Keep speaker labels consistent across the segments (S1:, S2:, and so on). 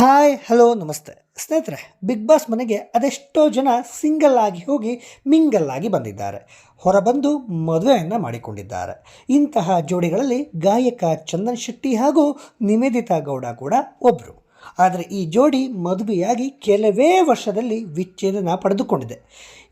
S1: Hi hello ನಮಸ್ತೆ ಸ್ನೇಹಿತರೆ, big boss ಮನೆಗೆ ಅದೆಷ್ಟೋ ಜನ ಸಿಂಗಲ್ ಆಗಿ ಹೋಗಿ ಮಿಂಗಲ್ ಆಗಿ ಬಂದಿದ್ದಾರೆ. ಹೊರಬಂದು ಮದುವೆಯನ್ನು ಮಾಡಿಕೊಂಡಿದ್ದಾರೆ. ಇಂತಹ ಜೋಡಿಗಳಲ್ಲಿ ಗಾಯಕ ಚಂದನ್ ಶೆಟ್ಟಿ ಹಾಗೂ ನಿವೇದಿತಾ ಗೌಡ ಕೂಡ ಒಬ್ಬರು. ಆದರೆ ಈ ಜೋಡಿ ಮದುವೆಯಾಗಿ ಕೆಲವೇ ವರ್ಷದಲ್ಲಿ ವಿಚ್ಛೇದನ ಪಡೆದುಕೊಂಡಿದೆ.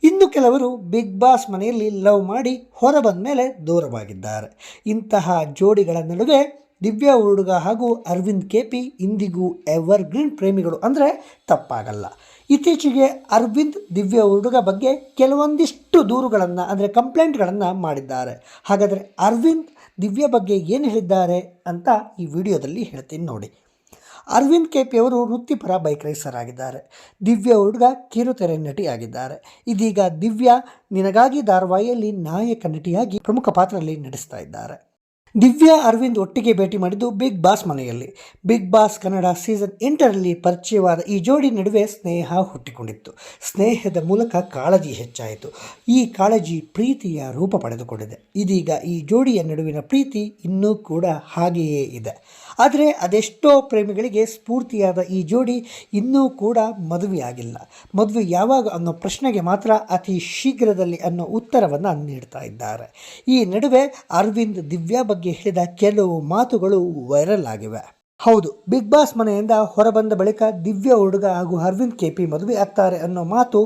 S1: ಇನ್ನು ಕೆಲವರು ಬಿಗ್ ಬಾಸ್ ಮನೆಯಲ್ಲಿ ಲವ್ ಮಾಡಿ ಹೊರಬಂದ ಮೇಲೆ ದೂರವಾಗಿದ್ದಾರೆ. ಇಂತಹ ಜೋಡಿಗಳ ನಡುವೆ ದಿವ್ಯಾ ಹುಡುಗ ಹಾಗೂ ಅರವಿಂದ್ ಕೆಪಿ ಇಂದಿಗೂ ಎವರ್ ಗ್ರೀನ್ ಪ್ರೇಮಿಗಳು ಅಂದರೆ ತಪ್ಪಾಗಲ್ಲ. ಇತ್ತೀಚೆಗೆ ಅರವಿಂದ್ ದಿವ್ಯಾ ಹುಡುಗ ಬಗ್ಗೆ ಕೆಲವೊಂದಿಷ್ಟು ದೂರುಗಳನ್ನು ಅಂದರೆ ಕಂಪ್ಲೇಂಟ್ಗಳನ್ನು ಮಾಡಿದ್ದಾರೆ. ಹಾಗಾದರೆ ಅರವಿಂದ್ ದಿವ್ಯಾ ಬಗ್ಗೆ ಏನು ಹೇಳಿದ್ದಾರೆ ಅಂತ ಈ ವಿಡಿಯೋದಲ್ಲಿ ಹೇಳ್ತೀನಿ ನೋಡಿ. ಅರವಿಂದ್ ಕೆಪಿ ಅವರು ವೃತ್ತಿಪರ ಬೈಕ್ ರೇಸರ್ ಆಗಿದ್ದಾರೆ. ದಿವ್ಯಾ ಹುಡುಗ ಕಿರುತೆರೆ ನಟಿ ಆಗಿದ್ದಾರೆ. ಇದೀಗ ದಿವ್ಯಾ ನಿನಗಾಗಿ ಧಾರಾವಾಹಿಯಲ್ಲಿ ನಾಯಕ ನಟಿಯಾಗಿ ಪ್ರಮುಖ ಪಾತ್ರದಲ್ಲಿ ನಟಿಸ್ತಾ ಇದ್ದಾರೆ. ದಿವ್ಯಾ ಅರವಿಂದ್ ಒಟ್ಟಿಗೆ ಭೇಟಿ ಮಾಡಿದ್ದು ಬಿಗ್ ಬಾಸ್ ಮನೆಯಲ್ಲಿ. ಬಿಗ್ ಬಾಸ್ ಕನ್ನಡ ಸೀಸನ್ 8ರಲ್ಲಿ ಪರಿಚಯವಾದ ಈ ಜೋಡಿ ನಡುವೆ ಸ್ನೇಹ ಹುಟ್ಟಿಕೊಂಡಿತ್ತು. ಸ್ನೇಹದ ಮೂಲಕ ಕಾಳಜಿ ಹೆಚ್ಚಾಯಿತು. ಈ ಕಾಳಜಿ ಪ್ರೀತಿಯ ರೂಪ ಪಡೆದುಕೊಂಡಿದೆ. ಇದೀಗ ಈ ಜೋಡಿಯ ನಡುವಿನ ಪ್ರೀತಿ ಇನ್ನೂ ಕೂಡ ಹಾಗೆಯೇ ಇದೆ. ಆದರೆ ಅದೆಷ್ಟೋ ಪ್ರೇಮಿಗಳಿಗೆ ಸ್ಫೂರ್ತಿಯಾದ ಈ ಜೋಡಿ ಇನ್ನೂ ಕೂಡ ಮದುವೆಯಾಗಿಲ್ಲ. ಮದುವೆ ಯಾವಾಗ ಅನ್ನೋ ಪ್ರಶ್ನೆಗೆ ಮಾತ್ರ ಅತಿ ಶೀಘ್ರದಲ್ಲಿ ಅನ್ನೋ ಉತ್ತರವನ್ನು ನೀಡ್ತಾ ಇದ್ದಾರೆ. ಈ ನಡುವೆ ಅರವಿಂದ್ ದಿವ್ಯಾ ಬಗ್ಗೆ ಹೇಳಿದ ಕೆಲವು ಮಾತುಗಳು ವೈರಲ್ ಆಗಿವೆ. ಹೌದು, ಬಿಗ್ ಬಾಸ್ ಮನೆಯಿಂದ ಹೊರಬಂದ ಬಳಿಕ ದಿವ್ಯಾ ಹುಡುಗ ಹಾಗೂ ಅರವಿಂದ್ ಕೆಪಿ ಮದುವೆ ಆಗ್ತಾರೆ ಅನ್ನೋ ಮಾತು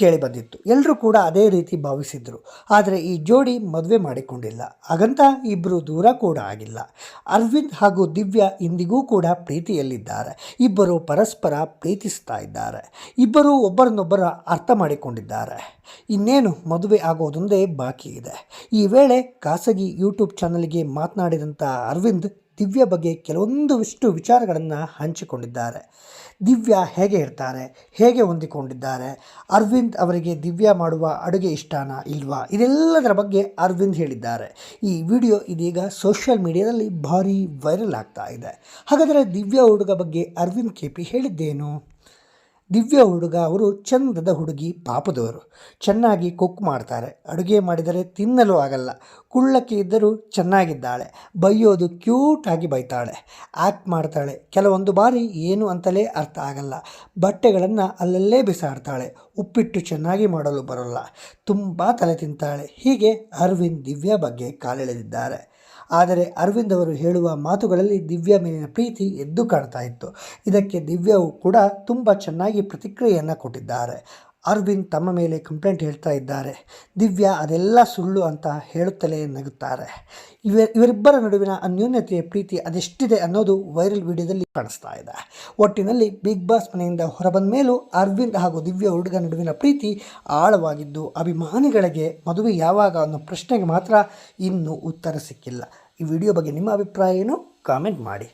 S1: ಕೇಳಿಬಂದಿತ್ತು. ಎಲ್ಲರೂ ಕೂಡ ಅದೇ ರೀತಿ ಭಾವಿಸಿದ್ರು. ಆದರೆ ಈ ಜೋಡಿ ಮದುವೆ ಮಾಡಿಕೊಂಡಿಲ್ಲ. ಹಾಗಂತ ಇಬ್ಬರು ದೂರ ಕೂಡ ಆಗಿಲ್ಲ. ಅರವಿಂದ್ ಹಾಗೂ ದಿವ್ಯಾ ಇಂದಿಗೂ ಕೂಡ ಪ್ರೀತಿಯಲ್ಲಿದ್ದಾರೆ. ಇಬ್ಬರು ಪರಸ್ಪರ ಪ್ರೀತಿಸ್ತಾ ಇದ್ದಾರೆ. ಇಬ್ಬರು ಒಬ್ಬರನ್ನೊಬ್ಬರ ಅರ್ಥ ಮಾಡಿಕೊಂಡಿದ್ದಾರೆ. ಇನ್ನೇನು ಮದುವೆ ಆಗೋದೊಂದೇ ಬಾಕಿ ಇದೆ. ಈ ವೇಳೆ ಖಾಸಗಿ ಯೂಟ್ಯೂಬ್ ಚಾನಲ್ಗೆ ಮಾತನಾಡಿದಂಥ ಅರವಿಂದ್ ದಿವ್ಯಾ ಬಗ್ಗೆ ಕೆಲವೊಂದಿಷ್ಟು ವಿಚಾರಗಳನ್ನು ಹಂಚಿಕೊಂಡಿದ್ದಾರೆ. ದಿವ್ಯಾ ಹೇಗೆ ಇರ್ತಾರೆ, ಹೇಗೆ ಹೊಂದಿಕೊಂಡಿದ್ದಾರೆ, ಅರವಿಂದ್ ಅವರಿಗೆ ದಿವ್ಯಾ ಮಾಡುವ ಅಡುಗೆ ಇಷ್ಟನಾ ಇಲ್ವಾ, ಇದೆಲ್ಲದರ ಬಗ್ಗೆ ಅರವಿಂದ್ ಹೇಳಿದ್ದಾರೆ. ಈ ವಿಡಿಯೋ ಇದೀಗ ಸೋಷಿಯಲ್ ಮೀಡಿಯಾದಲ್ಲಿ ಭಾರೀ ವೈರಲ್ ಆಗ್ತಾ ಇದೆ. ಹಾಗಾದರೆ ದಿವ್ಯಾ ಹುಡುಗ ಬಗ್ಗೆ ಅರವಿಂದ್ ಕೆಪಿ ಹೇಳಿದ್ದೇನು? ದಿವ್ಯಾ ಹುಡುಗ ಅವರು ಚಂದದ ಹುಡುಗಿ, ಪಾಪದವರು. ಚೆನ್ನಾಗಿ ಕುಕ್ ಮಾಡ್ತಾರೆ. ಅಡುಗೆ ಮಾಡಿದರೆ ತಿನ್ನಲು ಆಗಲ್ಲ. ಕುಳ್ಳಕ್ಕೆ ಇದ್ದರೂ ಚೆನ್ನಾಗಿದ್ದಾಳೆ. ಬೈಯೋದು ಕ್ಯೂಟಾಗಿ ಬೈತಾಳೆ. ಆ್ಯಕ್ಟ್ ಮಾಡ್ತಾಳೆ. ಕೆಲವೊಂದು ಬಾರಿ ಏನು ಅಂತಲೇ ಅರ್ಥ ಆಗಲ್ಲ. ಬಟ್ಟೆಗಳನ್ನು ಅಲ್ಲಲ್ಲೇ ಬಿಸಾಡ್ತಾಳೆ. ಉಪ್ಪಿಟ್ಟು ಚೆನ್ನಾಗಿ ಮಾಡಲು ಬರೋಲ್ಲ. ತುಂಬ ತಲೆ ತಿಂತಾಳೆ. ಹೀಗೆ ಅರವಿಂದ್ ದಿವ್ಯಾ ಬಗ್ಗೆ ಕಾಲೆಳೆದಿದ್ದಾರೆ. ಆದರೆ ಅರವಿಂದ್ ಅವರು ಹೇಳುವ ಮಾತುಗಳಲ್ಲಿ ದಿವ್ಯಾ ಮೇಲಿನ ಪ್ರೀತಿ ಎದ್ದು ಕಾಣ್ತಾ ಇತ್ತು. ಇದಕ್ಕೆ ದಿವ್ಯಾವು ಕೂಡ ತುಂಬ ಚೆನ್ನಾಗಿ ಪ್ರತಿಕ್ರಿಯೆಯನ್ನು ಕೊಟ್ಟಿದ್ದಾರೆ. ಅರವಿಂದ್ ತಮ್ಮ ಮೇಲೆ ಕಂಪ್ಲೇಂಟ್ ಹೇಳ್ತಾ ಇದ್ದಾರೆ. ದಿವ್ಯಾ ಅದೆಲ್ಲ ಸುಳ್ಳು ಅಂತ ಹೇಳುತ್ತಲೇ ನಗುತ್ತಾರೆ. ಇವರಿಬ್ಬರ ನಡುವಿನ ಅನ್ಯೋನ್ಯತೆಯ ಪ್ರೀತಿ ಅದೆಷ್ಟಿದೆ ಅನ್ನೋದು ವೈರಲ್ ವಿಡಿಯೋದಲ್ಲಿ ಕಾಣಿಸ್ತಾ ಇದೆ. ಒಟ್ಟಿನಲ್ಲಿ ಬಿಗ್ ಬಾಸ್ ಮನೆಯಿಂದ ಹೊರಬಂದ ಮೇಲೂ ಅರವಿಂದ್ ಹಾಗೂ ದಿವ್ಯಾ ಹುಡುಗ ನಡುವಿನ ಪ್ರೀತಿ ಆಳವಾಗಿದ್ದು, ಅಭಿಮಾನಿಗಳಿಗೆ ಮದುವೆ ಯಾವಾಗ ಅನ್ನೋ ಪ್ರಶ್ನೆಗೆ ಮಾತ್ರ ಇನ್ನೂ ಉತ್ತರ ಸಿಕ್ಕಿಲ್ಲ. ಈ ವಿಡಿಯೋ ಬಗ್ಗೆ ನಿಮ್ಮ ಅಭಿಪ್ರಾಯ ಏನು? ಕಾಮೆಂಟ್ ಮಾಡಿ.